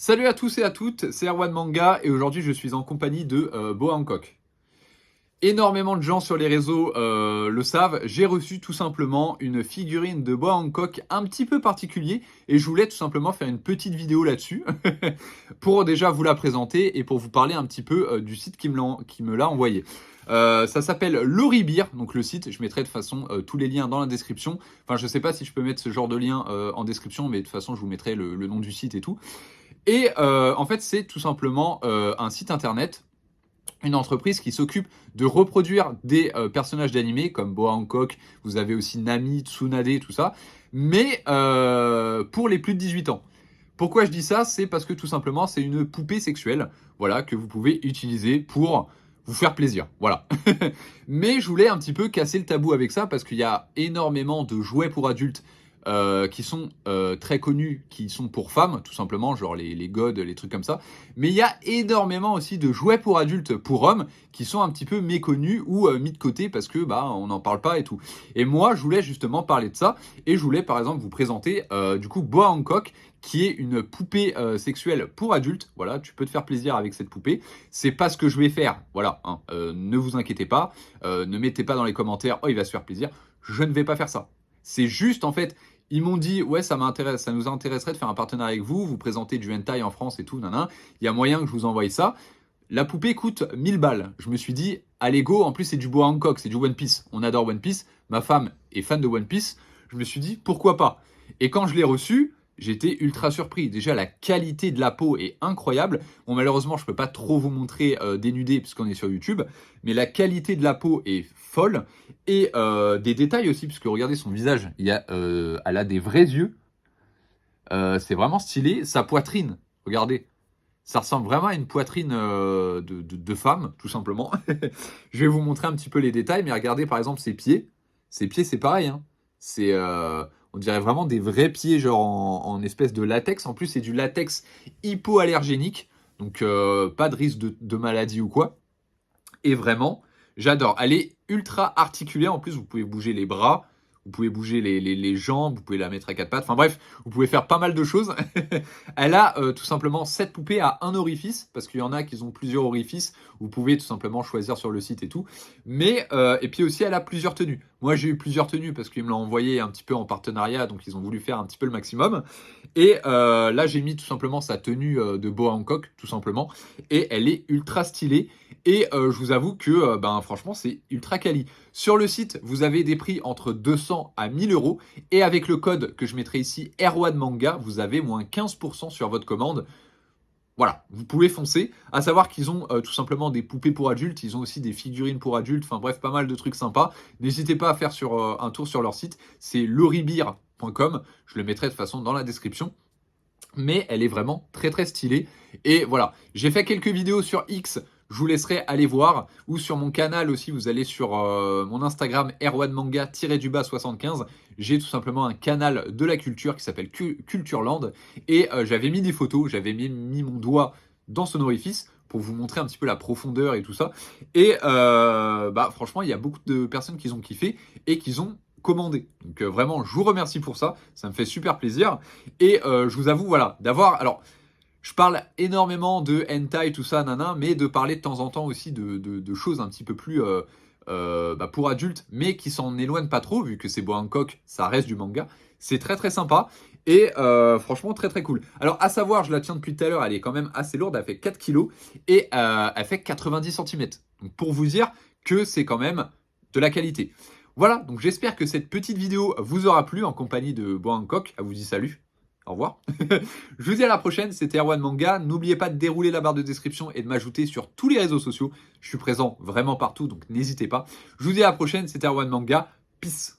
Salut à tous et à toutes, c'est Erwan Manga et aujourd'hui je suis en compagnie de Boa Hancock. Énormément de gens sur les réseaux le savent, j'ai reçu tout simplement une figurine de Boa Hancock un petit peu particulier et je voulais tout simplement faire une petite vidéo là-dessus pour déjà vous la présenter et pour vous parler un petit peu du site qui me l'a envoyé. Ça s'appelle Loribir, donc le site, je mettrai de toute façon tous les liens dans la description. Enfin, je sais pas si je peux mettre ce genre de lien en description, mais de toute façon, je vous mettrai le nom du site et tout. Et en fait, c'est tout simplement un site internet, une entreprise qui s'occupe de reproduire des personnages d'animés comme Boa Hancock, vous avez aussi Nami, Tsunade, tout ça, mais pour les plus de 18 ans. Pourquoi je dis ça? C'est parce que tout simplement, c'est une poupée sexuelle, voilà, que vous pouvez utiliser pour vous faire plaisir, voilà. Mais je voulais un petit peu casser le tabou avec ça parce qu'il y a énormément de jouets pour adultes qui sont très connus, qui sont pour femmes, tout simplement, genre les gods, les trucs comme ça. Mais il y a énormément aussi de jouets pour adultes, pour hommes, qui sont un petit peu méconnus ou mis de côté parce que bah on n'en parle pas et tout. Et moi, je voulais justement parler de ça et je voulais par exemple vous présenter du coup Boa Hancock, qui est une poupée sexuelle pour adultes. Voilà, tu peux te faire plaisir avec cette poupée. C'est pas ce que je vais faire. Voilà, hein, ne vous inquiétez pas. Ne mettez pas dans les commentaires, oh il va se faire plaisir. Je ne vais pas faire ça. C'est juste en fait, ils m'ont dit ouais ça m'intéresse, ça nous intéresserait de faire un partenariat avec vous, vous présenter du hentai en France et tout, nanana. Il y a moyen que je vous envoie ça. La poupée coûte 1000 balles. Je me suis dit, allez go, en plus c'est du Boa Hancock, c'est du One Piece. On adore One Piece, ma femme est fan de One Piece. Je me suis dit, pourquoi pas? Et quand je l'ai reçu, j'étais ultra surpris. Déjà, la qualité de la peau est incroyable. Bon, malheureusement, je peux pas trop vous montrer dénudé puisqu'on est sur YouTube, mais la qualité de la peau est folle. Et des détails aussi, puisque regardez son visage, elle a des vrais yeux. C'est vraiment stylé. Sa poitrine, regardez. Ça ressemble vraiment à une poitrine de femme, tout simplement. Je vais vous montrer un petit peu les détails, mais regardez par exemple ses pieds. Ses pieds, c'est pareil, hein. On dirait vraiment des vrais pieds, genre en espèce de latex. En plus, c'est du latex hypoallergénique, donc pas de risque de maladie ou quoi. Et vraiment, j'adore. Elle est ultra articulée. En plus, vous pouvez bouger les bras, vous pouvez bouger les jambes, vous pouvez la mettre à quatre pattes. Enfin bref, vous pouvez faire pas mal de choses. Elle a tout simplement cette poupée à un orifice, parce qu'il y en a qui ont plusieurs orifices. Vous pouvez tout simplement choisir sur le site et tout. Mais, et puis aussi, elle a plusieurs tenues. Moi, j'ai eu plusieurs tenues parce qu'ils me l'ont envoyé un petit peu en partenariat, donc ils ont voulu faire un petit peu le maximum. Et là, j'ai mis tout simplement sa tenue de Boa Hancock, tout simplement. Et elle est ultra stylée. Et je vous avoue que, ben, franchement, c'est ultra quali. Sur le site, vous avez des prix entre 200 à 1000 euros. Et avec le code que je mettrai ici, Erwan Manga, vous avez moins 15% sur votre commande. Voilà, vous pouvez foncer. À savoir qu'ils ont tout simplement des poupées pour adultes, ils ont aussi des figurines pour adultes, enfin bref, pas mal de trucs sympas. N'hésitez pas à faire un tour sur leur site, c'est loribir.com. Je le mettrai de toute façon dans la description. Mais elle est vraiment très très stylée. Et voilà, j'ai fait quelques vidéos sur X, je vous laisserai aller voir. Ou sur mon canal aussi, vous allez sur mon Instagram, erwanmanga-75. J'ai tout simplement un canal de la culture qui s'appelle Cultureland. Et j'avais mis des photos, j'avais mis mon doigt dans son orifice pour vous montrer un petit peu la profondeur et tout ça. Et bah franchement, il y a beaucoup de personnes qui ont kiffé et qui ont commandé. Donc vraiment, je vous remercie pour ça. Ça me fait super plaisir. Et je vous avoue, voilà, d'avoir... Alors, je parle énormément de hentai, tout ça, nana, mais de parler de temps en temps aussi de choses un petit peu plus bah, pour adultes, mais qui s'en éloignent pas trop, vu que c'est Boa Hancock, ça reste du manga. C'est très très sympa et franchement très très cool. Alors à savoir, je la tiens depuis tout à l'heure, elle est quand même assez lourde, elle fait 4 kilos et elle fait 90 cm. Donc pour vous dire que c'est quand même de la qualité. Voilà, donc j'espère que cette petite vidéo vous aura plu en compagnie de Boa Hancock. Elle vous dit salut. Au revoir. Je vous dis à la prochaine, c'était Erwan Manga. N'oubliez pas de dérouler la barre de description et de m'ajouter sur tous les réseaux sociaux. Je suis présent vraiment partout, donc n'hésitez pas. Je vous dis à la prochaine, c'était Erwan Manga. Peace.